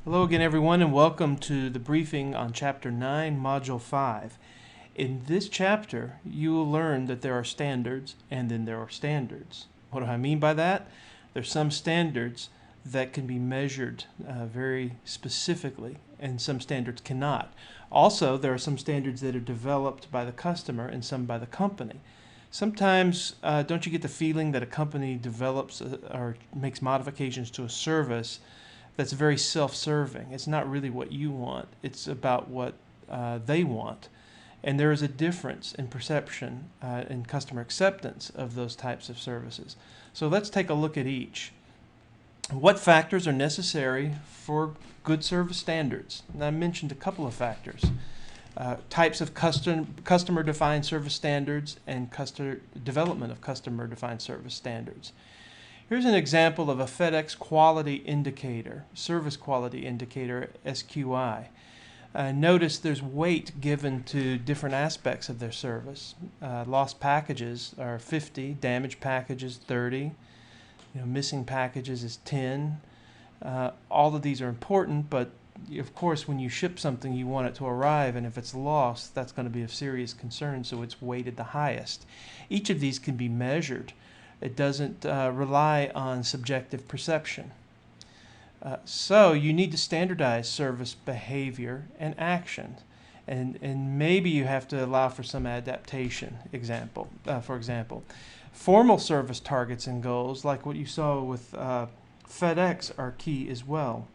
Hello again, everyone, and welcome to the briefing on Chapter 9, Module 5. In this chapter, you will learn that there are standards and then there are standards. What do I mean by that? There's some standards that can be measured very specifically, and some standards cannot. Also, there are some standards that are developed by the customer and some by the company. Sometimes, don't you get the feeling that a company develops or makes modifications to a service that's very self-serving? It's not really what you want. It's about what they want. And there is a difference in perception and customer acceptance of those types of services. So let's take a look at each. What factors are necessary for good service standards? And I mentioned a couple of factors. Types of customer-defined service standards and development of customer-defined service standards. Here's an example of a FedEx quality indicator, service quality indicator, SQI. Notice there's weight given to different aspects of their service. Lost packages are 50, damaged packages 30, missing packages is 10. All of these are important, but of course when you ship something you want it to arrive, and if it's lost, that's going to be of serious concern, so it's weighted the highest. Each of these can be measured. It doesn't rely on subjective perception. So you need to standardize service behavior and action. And maybe you have to allow for some adaptation. For example, formal service targets and goals, like what you saw with FedEx, are key as well.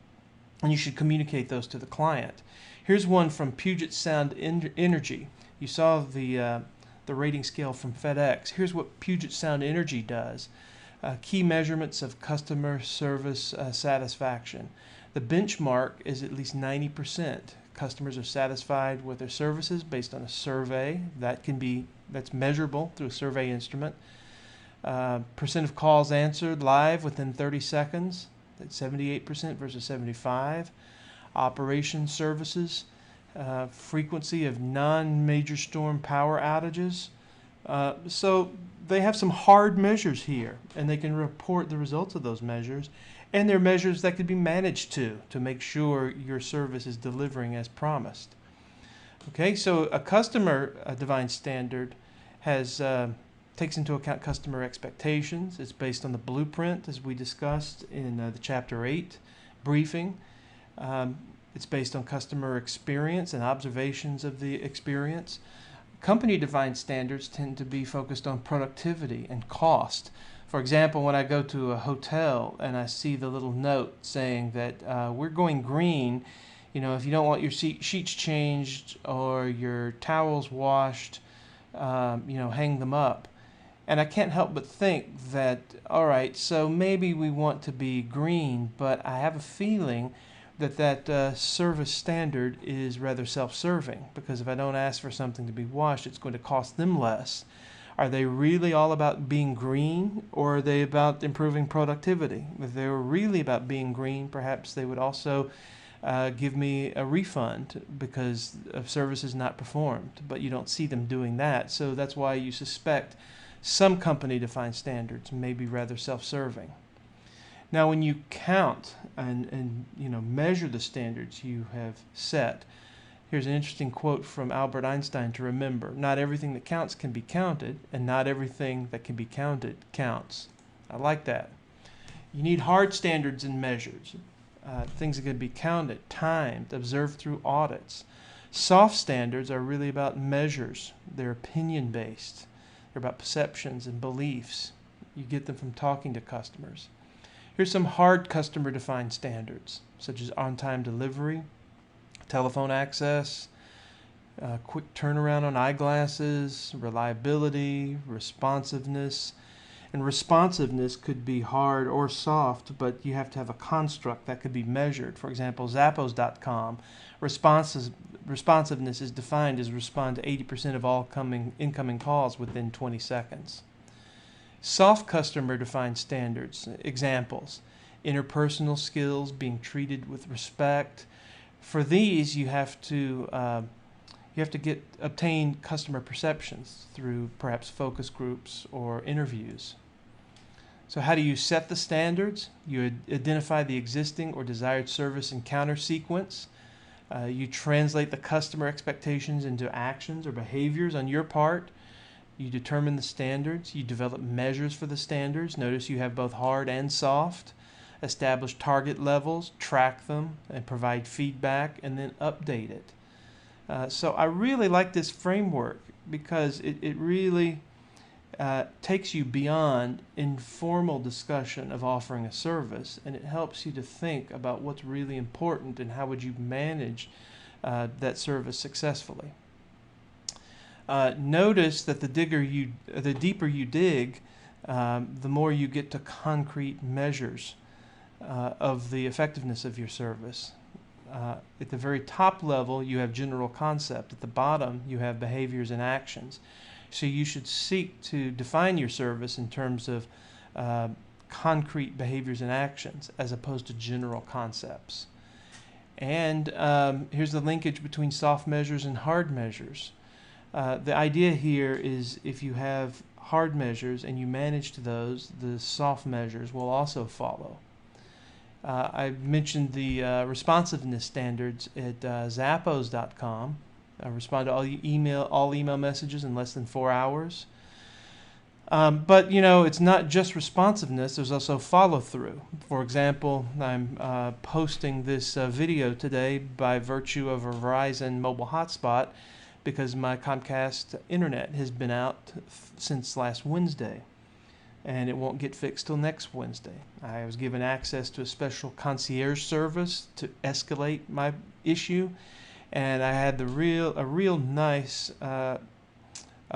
And you should communicate those to the client. Here's one from Puget Sound Energy. You saw the rating scale from FedEx. Here's what Puget Sound Energy does. Key measurements of customer service satisfaction. The benchmark is at least 90%. Customers are satisfied with their services based on a survey. That's measurable through a survey instrument. Percent of calls answered live within 30 seconds. That's 78% versus 75%. Operation services. Frequency of non-major storm power outages. So they have some hard measures here, and they can report the results of those measures, and they're measures that could be managed to make sure your service is delivering as promised. Okay, so a customer-defined standard takes into account customer expectations. It's based on the blueprint, as we discussed in the Chapter 8 briefing. It's based on customer experience and observations of the experience. Company-defined standards tend to be focused on productivity and cost. For example, when I go to a hotel and I see the little note saying that we're going green, if you don't want your sheets changed or your towels washed, hang them up. And I can't help but think that, all right, so maybe we want to be green, but I have a feeling that service standard is rather self-serving, because if I don't ask for something to be washed, it's going to cost them less. Are they really all about being green, or are they about improving productivity? If they were really about being green, perhaps they would also give me a refund because of services not performed, but you don't see them doing that. So that's why you suspect some company-defined standards may be rather self-serving. Now, when you count and measure the standards you have set, here's an interesting quote from Albert Einstein to remember. Not everything that counts can be counted, and not everything that can be counted counts. I like that. You need hard standards and measures. Things that can be counted, timed, observed through audits. Soft standards are really about measures. They're opinion-based. They're about perceptions and beliefs. You get them from talking to customers. Here's some hard customer-defined standards, such as on-time delivery, telephone access, quick turnaround on eyeglasses, reliability, responsiveness. And responsiveness could be hard or soft, but you have to have a construct that could be measured. For example, Zappos.com, responsiveness is defined as respond to 80% of all incoming calls within 20 seconds. Soft customer-defined standards, examples, interpersonal skills, being treated with respect. For these, you have to obtain customer perceptions through perhaps focus groups or interviews. So how do you set the standards? You identify the existing or desired service encounter sequence. You translate the customer expectations into actions or behaviors on your part. You determine the standards. You develop measures for the standards. Notice you have both hard and soft. Establish target levels, track them, and provide feedback, and then update it. So I really like this framework because it really takes you beyond informal discussion of offering a service, and it helps you to think about what's really important and how would you manage that service successfully. Notice that the deeper you dig, the more you get to concrete measures of the effectiveness of your service. At the very top level, you have general concept. At the bottom, you have behaviors and actions. So you should seek to define your service in terms of concrete behaviors and actions as opposed to general concepts. And here's the linkage between soft measures and hard measures. The idea here is if you have hard measures and you manage to those, the soft measures will also follow. I mentioned the responsiveness standards at zappos.com. Respond to all email messages in less than 4 hours. But it's not just responsiveness. There's also follow through. For example, I'm posting this video today by virtue of a Verizon mobile hotspot because my Comcast internet has been out since last Wednesday, and it won't get fixed till next Wednesday. I was given access to a special concierge service to escalate my issue, and I had a real nice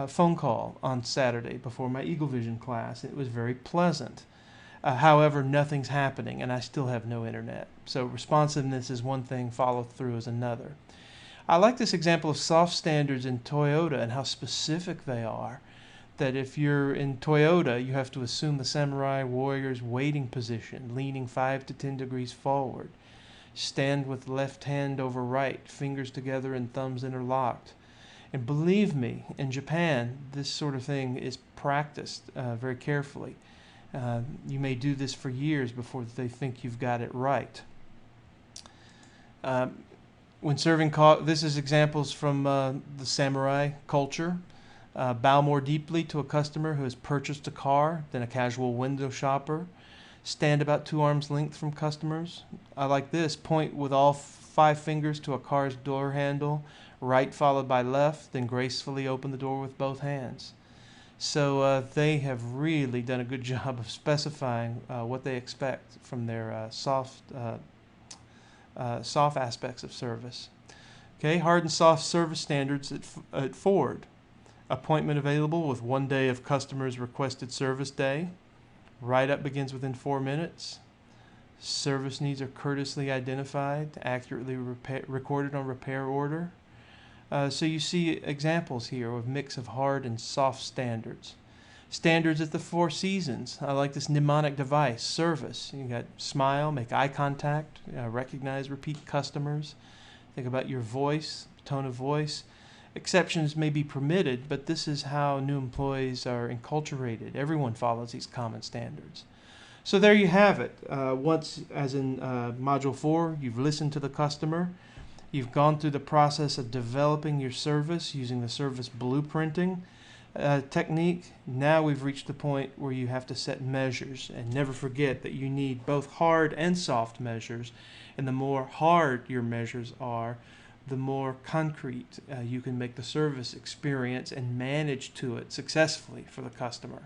phone call on Saturday before my Eagle Vision class. It was very pleasant. However, nothing's happening, and I still have no internet. So responsiveness is one thing, follow through is another. I like this example of soft standards in Toyota and how specific they are. That if you're in Toyota, you have to assume the samurai warrior's waiting position, leaning 5 to 10 degrees forward. Stand with left hand over right, fingers together and thumbs interlocked. And believe me, in Japan, this sort of thing is practiced very carefully. You may do this for years before they think you've got it right. When serving this is examples from the samurai culture. Bow more deeply to a customer who has purchased a car than a casual window shopper. Stand about 2 arms length from customers. I like this. Point with all 5 fingers to a car's door handle, right followed by left, then gracefully open the door with both hands. So they have really done a good job of specifying what they expect from their soft aspects of service. Okay, hard and soft service standards at Ford. Appointment available with 1 day of customer's requested service day. Write-up begins within 4 minutes. Service needs are courteously identified, accurately recorded on repair order. So you see examples here of a mix of hard and soft standards. Standards at the 4 seasons. I like this mnemonic device, service. You got smile, make eye contact, recognize repeat customers. Think about your voice, tone of voice. Exceptions may be permitted, but this is how new employees are enculturated. Everyone follows these common standards. So there you have it. Once, as in Module 4, you've listened to the customer. You've gone through the process of developing your service using the service blueprinting technique. Now we've reached the point where you have to set measures. And never forget that you need both hard and soft measures. And the more hard your measures are, the more concrete you can make the service experience and manage to it successfully for the customer.